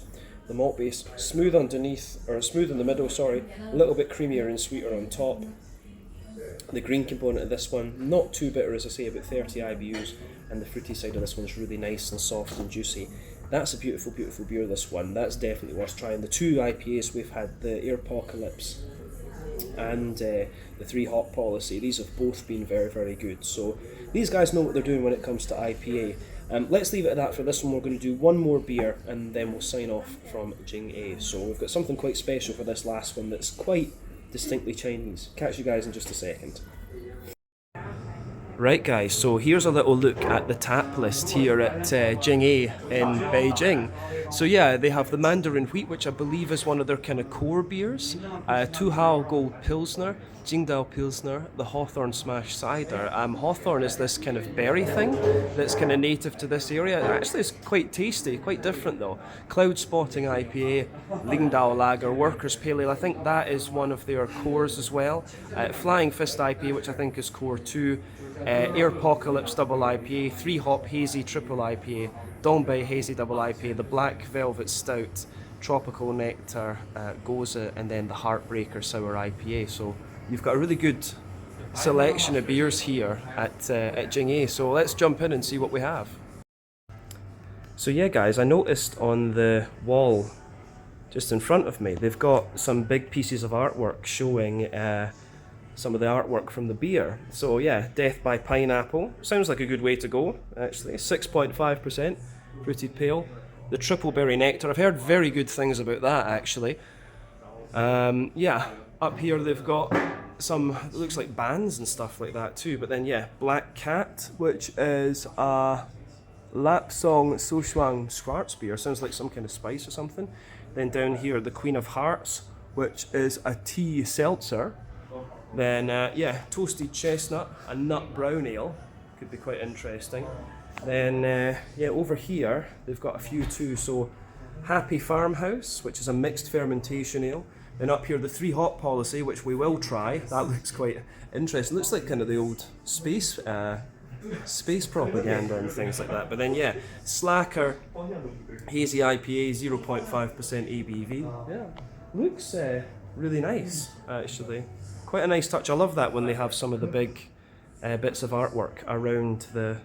Speaker 1: The malt base, smooth underneath, or smooth in the middle, sorry, a little bit creamier and sweeter on top. The green component of this one, not too bitter, as I say, about 30 IBUs, and the fruity side of this one's really nice and soft and juicy. That's a beautiful, beautiful beer, this one. That's definitely worth trying. The two IPAs we've had, the Apocalypse and the 3 Hop Policy, these have both been very, very good. So these guys know what they're doing when it comes to IPA. Let's leave it at that for this one. We're going to do one more beer and then we'll sign off from Jing A. So we've got something quite special for this last one that's quite distinctly Chinese. Catch you guys in just a second. Right guys, so here's a little look at the tap list here at Jing A in Beijing. So yeah, they have the Mandarin Wheat, which I believe is one of their kind of core beers, Tuhao Gold Pilsner, Jingdao Pilsner, the Hawthorn Smash Cider. Hawthorn is this kind of berry thing that's kind of native to this area. Actually it's quite tasty, quite different though. Cloud Spotting IPA, Lingdao Lager, Workers Pale Ale, I think that is one of their cores as well. Flying Fist IPA, which I think is core 2. Apocalypse Double IPA, 3 Hop Hazy Triple IPA, Dongbei Hazy Double IPA, the Black Velvet Stout, Tropical Nectar, Goza, and then the Heartbreaker Sour IPA. So you've got a really good selection of beers here at Jing A. So let's jump in and see what we have. So yeah guys, I noticed on the wall just in front of me, they've got some big pieces of artwork showing some of the artwork from the beer. So yeah, Death by Pineapple sounds like a good way to go actually. 6.5% fruited pale. The Triple Berry Nectar, I've heard very good things about that actually. Yeah, up here they've got some, it looks like bands and stuff like that too. But then yeah, Black Cat, which is a Lapsang Soshuang Schwarzbier, sounds like some kind of spice or something. Then down here, the Queen of Hearts, which is a tea seltzer. Then yeah, Toasted Chestnut, a nut brown ale, could be quite interesting. Then yeah, over here they've got a few too. So Happy Farmhouse, which is a mixed fermentation ale. Then up here the 3 Hop Policy, which we will try. That looks quite interesting. Looks like kind of the old space propaganda and things like that. But then yeah, Slacker Hazy IPA, 0.5% ABV. Yeah, looks really nice actually. Quite a nice touch. I love that when they have some of the big bits of artwork around the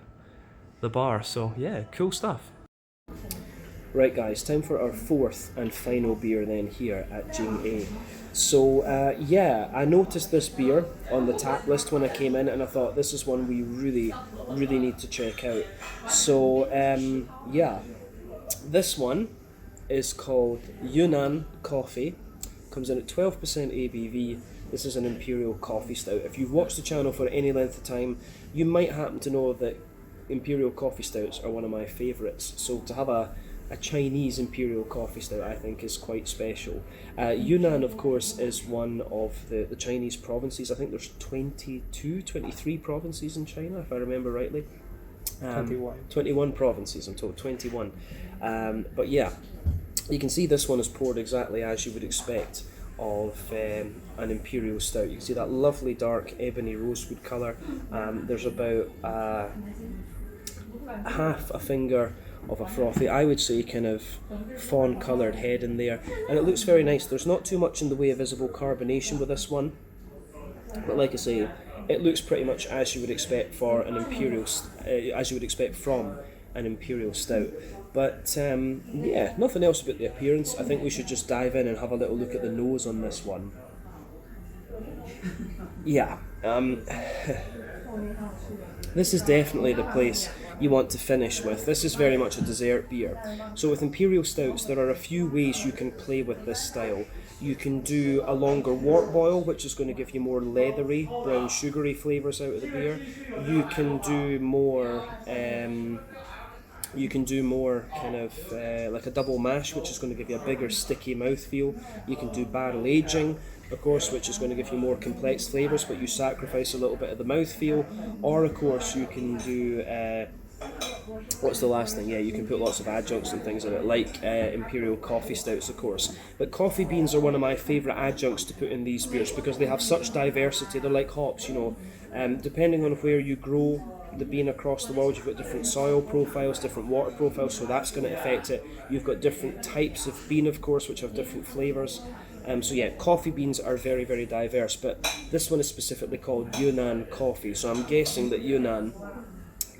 Speaker 1: bar. So yeah, cool stuff. Right guys, time for our 4th and final beer then here at Jing A. So yeah, I noticed this beer on the tap list when I came in and I thought this is one we really, really need to check out. So yeah, this one is called Yunnan Coffee. Comes in at 12% ABV. This is an Imperial Coffee Stout. If you've watched the channel for any length of time, you might happen to know that Imperial Coffee Stouts are one of my favourites. So to have a Chinese Imperial Coffee Stout I think is quite special. Yunnan of course is one of the Chinese provinces. I think there's 23 provinces in China if I remember rightly. 21 provinces I'm told, 21. But yeah, you can see this one is poured exactly as you would expect of an Imperial Stout. You can see that lovely dark ebony rosewood colour. There's about half a finger of a frothy, I would say kind of fawn coloured head in there, and it looks very nice. There's not too much in the way of visible carbonation with this one, but like I say, it looks pretty much as you would expect for an Imperial, as you would expect from an Imperial Stout. But yeah, nothing else about the appearance. I think we should just dive in and have a little look at the nose on this one. Yeah, this is definitely the place you want to finish with. This is very much a dessert beer. So with Imperial Stouts, there are a few ways you can play with this style. You can do a longer wort boil, which is going to give you more leathery, brown sugary flavours out of the beer. You can do more kind of like a double mash, which is going to give you a bigger sticky mouthfeel. You can do barrel aging, of course, which is going to give you more complex flavours, but you sacrifice a little bit of the mouthfeel. Or of course you can do what's the last thing? Yeah, you can put lots of adjuncts and things in it, like imperial coffee stouts, of course. But coffee beans are one of my favourite adjuncts to put in these beers because they have such diversity. They're like hops, you know. Depending on where you grow the bean across the world, you've got different soil profiles, different water profiles, so that's going to affect it. You've got different types of bean, of course, which have different flavours. So yeah, coffee beans are very, very diverse, but this one is specifically called Yunnan coffee, so I'm guessing that Yunnan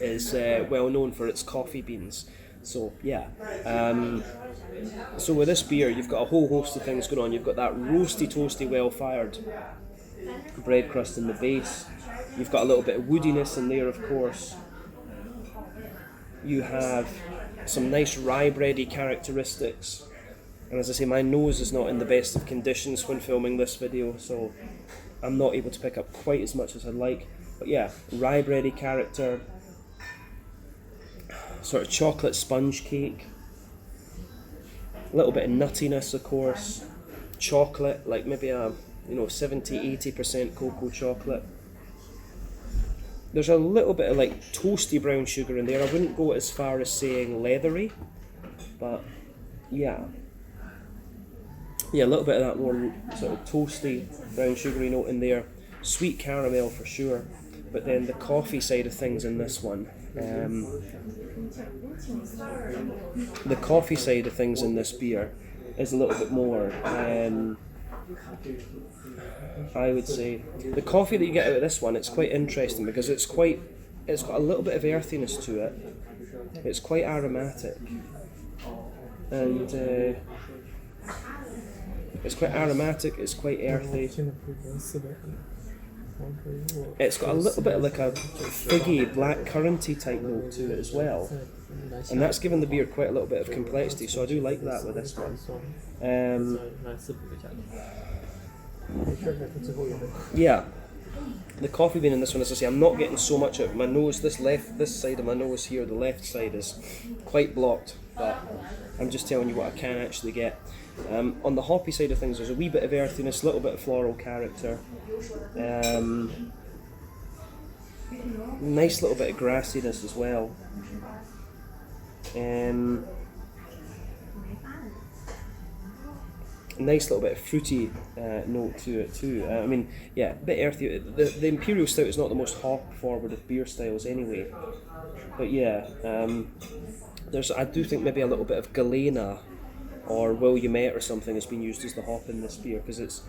Speaker 1: is well known for its coffee beans. So yeah, so with this beer you've got a whole host of things going on. You've got that roasty, toasty, well fired bread crust in the base. You've got a little bit of woodiness in there, of course. You have some nice rye bready characteristics. And as I say, my nose is not in the best of conditions when filming this video, so I'm not able to pick up quite as much as I'd like. But yeah, rye bready character, sort of chocolate sponge cake, a little bit of nuttiness, of course, chocolate, like maybe a 70-80% cocoa chocolate. There's a little bit of like toasty brown sugar in there. I wouldn't go as far as saying leathery, but yeah, a little bit of that more sort of toasty brown sugary note in there. Sweet caramel for sure, but then the coffee side of things in this one, the coffee side of things in this beer is a little bit more, I would say, the coffee that you get out of this one, it's quite interesting because it's got a little bit of earthiness to it. It's quite aromatic, and it's quite aromatic, it's quite earthy. It's got a little bit of like a figgy, black curranty type note to it as well. And that's given the beer quite a little bit of complexity, so I do like that with this one. Yeah, the coffee bean in this one, as I say, I'm not getting so much out of my nose. This side of my nose here, the left side, is quite blocked, but I'm just telling you what I can actually get. On the hoppy side of things, there's a wee bit of earthiness, a little bit of floral character, nice little bit of grassiness as well. Nice little bit of fruity note to it too. I mean, yeah, a bit earthy. The Imperial Stout is not the most hop-forward of beer styles anyway, but yeah, I do think maybe a little bit of Galena or Williamette or something has been used as the hop in this beer, because it's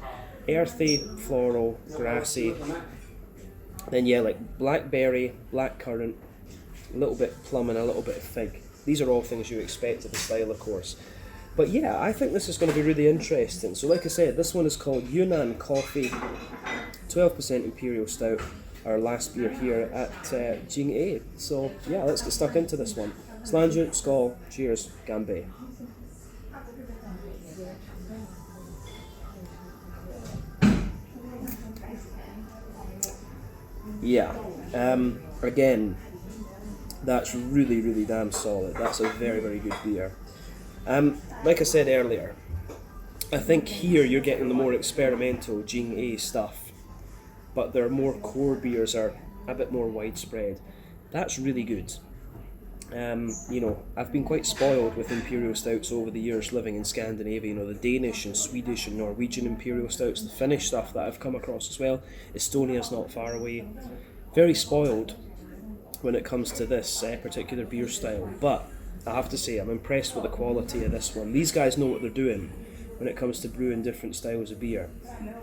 Speaker 1: earthy, floral, grassy. Then yeah, like blackberry, blackcurrant, a little bit plum and a little bit of fig. These are all things you expect of the style, of course. But yeah, I think this is going to be really interesting. So like I said, this one is called Yunnan Coffee, 12% Imperial Stout, our last beer here at Jing A. So yeah, let's get stuck into this one. Slanju, Skål, cheers, Gambe. Yeah, again, that's really, really damn solid. That's a very, very good beer. Like I said earlier, I think here you're getting the more experimental Jing A stuff, but their more core beers are a bit more widespread. That's really good. I've been quite spoiled with Imperial Stouts over the years living in Scandinavia. The Danish and Swedish and Norwegian Imperial Stouts, the Finnish stuff that I've come across as well. Estonia's not far away. Very spoiled when it comes to this particular beer style, but I have to say I'm impressed with the quality of this one. These guys know what they're doing when it comes to brewing different styles of beer.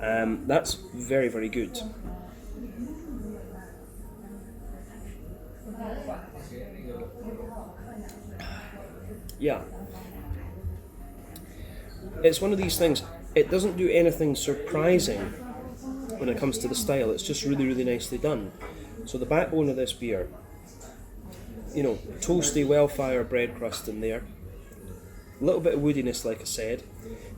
Speaker 1: That's very, very good. Yeah, it's one of these things, it doesn't do anything surprising when it comes to the style. It's just really, really nicely done. So the backbone of this beer, toasty, well-fired bread crust in there, a little bit of woodiness, like I said.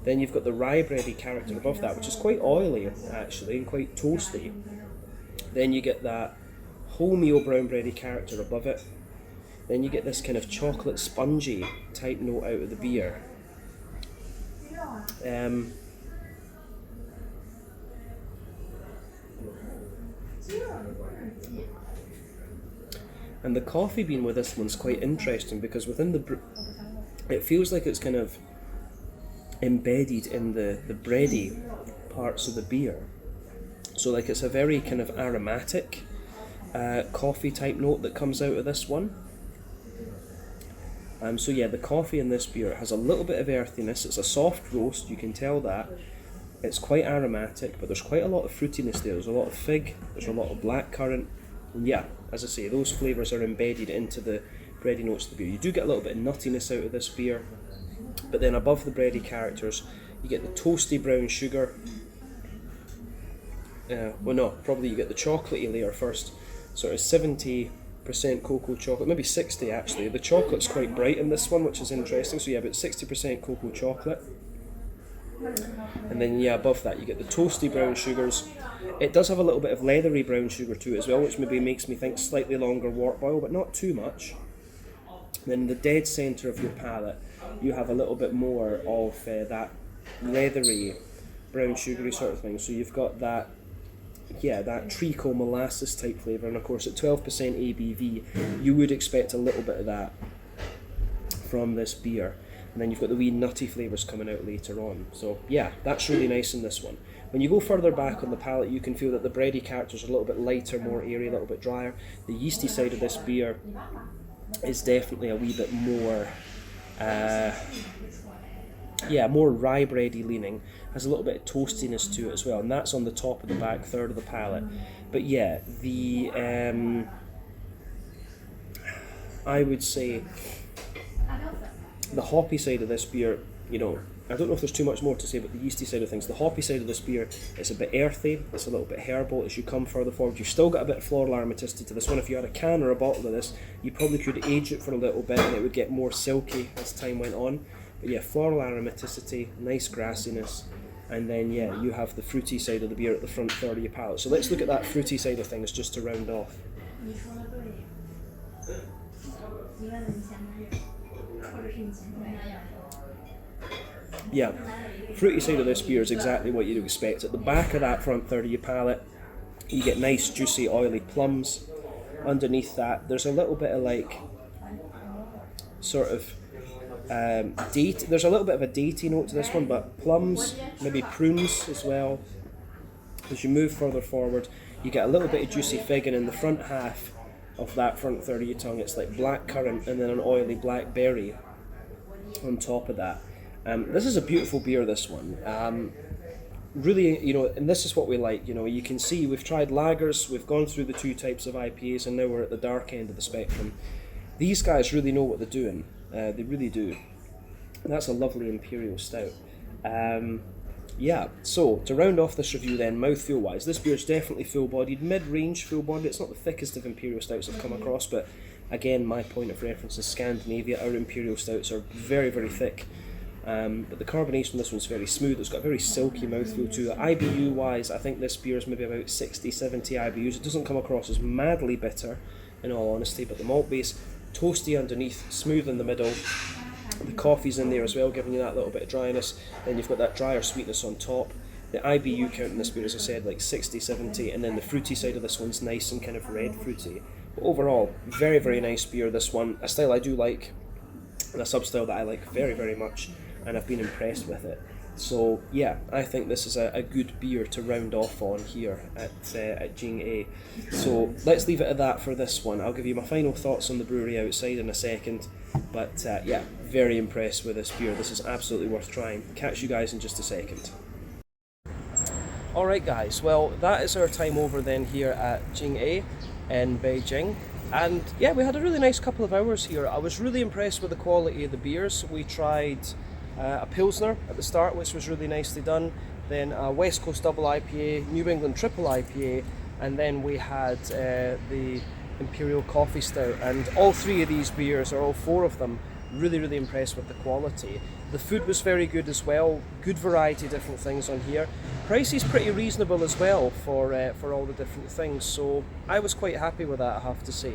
Speaker 1: Then you've got the rye bready character above that, which is quite oily actually and quite toasty. Then you get that wholemeal brown bready character above it. Then you get this kind of chocolate spongy type note out of the beer. And the coffee bean with this one's quite interesting because within it feels like it's kind of embedded in the bready parts of the beer. So like it's a very kind of aromatic coffee type note that comes out of this one. So yeah, the coffee in this beer has a little bit of earthiness. It's a soft roast, you can tell that. It's quite aromatic, but there's quite a lot of fruitiness there. There's a lot of fig, there's a lot of blackcurrant. And yeah, as I say, those flavours are embedded into the bready notes of the beer. You do get a little bit of nuttiness out of this beer, but then above the bready characters, you get the toasty brown sugar. Well no, probably you get the chocolatey layer first, sort of 70% cocoa chocolate, maybe 60 actually. The chocolate's quite bright in this one, which is interesting, so yeah, about 60% cocoa chocolate. And then yeah, above that you get the toasty brown sugars. It does have a little bit of leathery brown sugar to it as well, which maybe makes me think slightly longer wort boil, but not too much. And then in the dead centre of your palate, you have a little bit more of that leathery brown sugary sort of thing. So you've got that, yeah, that treacle molasses type flavour, and of course at 12% ABV, you would expect a little bit of that from this beer. And then you've got the wee nutty flavours coming out later on. So yeah, that's really nice in this one. When you go further back on the palate, you can feel that the bready characters are a little bit lighter, more airy, a little bit drier. The yeasty side of this beer is definitely a wee bit more, more rye bready leaning. Has a little bit of toastiness to it as well, and that's on the top of the back third of the palate. But yeah, the I would say the hoppy side of this beer, you know, I don't know if there's too much more to say about the yeasty side of things. The hoppy side of this beer, it's a bit earthy, it's a little bit herbal. As you come further forward, you've still got a bit of floral aromaticity to this one. If you had a can or a bottle of this, you probably could age it for a little bit and it would get more silky as time went on. But yeah, floral aromaticity, nice grassiness, and then yeah, you have the fruity side of the beer at the front third of your palate. So let's look at that fruity side of things just to round off. Yeah, fruity side of this beer is exactly what you'd expect. At the back of that front third of your palate, you get nice juicy oily plums. Underneath that, there's a little bit of like sort of date. There's a little bit of a datey note to this one, but plums, maybe prunes as well. As you move further forward, you get a little bit of juicy fig, and in the front half of that front third of your tongue, it's like blackcurrant and then an oily blackberry on top of that. This is a beautiful beer, this one. Really, you know, and this is what we like. You know, you can see we've tried lagers, we've gone through the two types of IPAs, and now we're at the dark end of the spectrum. These guys really know what they're doing. They really do. And that's a lovely imperial stout. Yeah, so to round off this review then, mouthfeel wise, this beer is definitely full-bodied, mid-range full-bodied. It's not the thickest of imperial stouts I've come across, but again, my point of reference is Scandinavia. Our imperial stouts are very, very thick. But the carbonation on this one's very smooth. It's got a very silky mouthfeel to it. IBU wise, I think this beer is maybe about 60-70 IBUs. It doesn't come across as madly bitter, in all honesty, but the malt base, toasty underneath, smooth in the middle. The coffee's in there as well, giving you that little bit of dryness. Then you've got that drier sweetness on top. The IBU count in this beer, as I said, like 60-70, and then the fruity side of this one's nice and kind of red fruity. But overall, very, very nice beer, this one. A style I do like, and a sub-style that I like very, very much, and I've been impressed with it. So yeah, I think this is a good beer to round off on here at Jing A. So let's leave it at that for this one. I'll give you my final thoughts on the brewery outside in a second. But yeah, very impressed with this beer. This is absolutely worth trying. Catch you guys in just a second. Alright guys, well that is our time over then here at Jing A in Beijing. And yeah, we had a really nice couple of hours here. I was really impressed with the quality of the beers. We tried a Pilsner at the start, which was really nicely done, then a West Coast Double IPA, New England Triple IPA, and then we had the Imperial Coffee Stout. And all three of these beers, or all four of them, really, really impressed with the quality. The food was very good as well, good variety of different things on here. Price is pretty reasonable as well for all the different things, so I was quite happy with that, I have to say.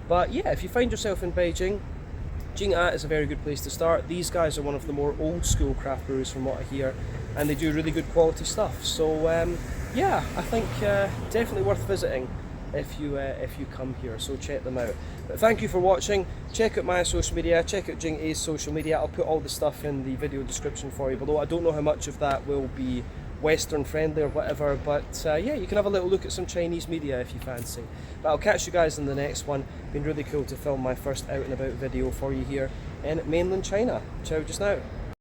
Speaker 1: But yeah, if you find yourself in Beijing, Jing A is a very good place to start. These guys are one of the more old school craft breweries from what I hear, and they do really good quality stuff. So yeah, I think definitely worth visiting. if you come here. So check them out. But thank you for watching. Check out my social media, check out Jing A's social media. I'll put all the stuff in the video description for you below. I don't know how much of that will be Western friendly or whatever, but yeah, you can have a little look at some Chinese media if you fancy. But I'll catch you guys in the next one. Been really cool to film my first out and about video for you here in mainland China. Ciao just now.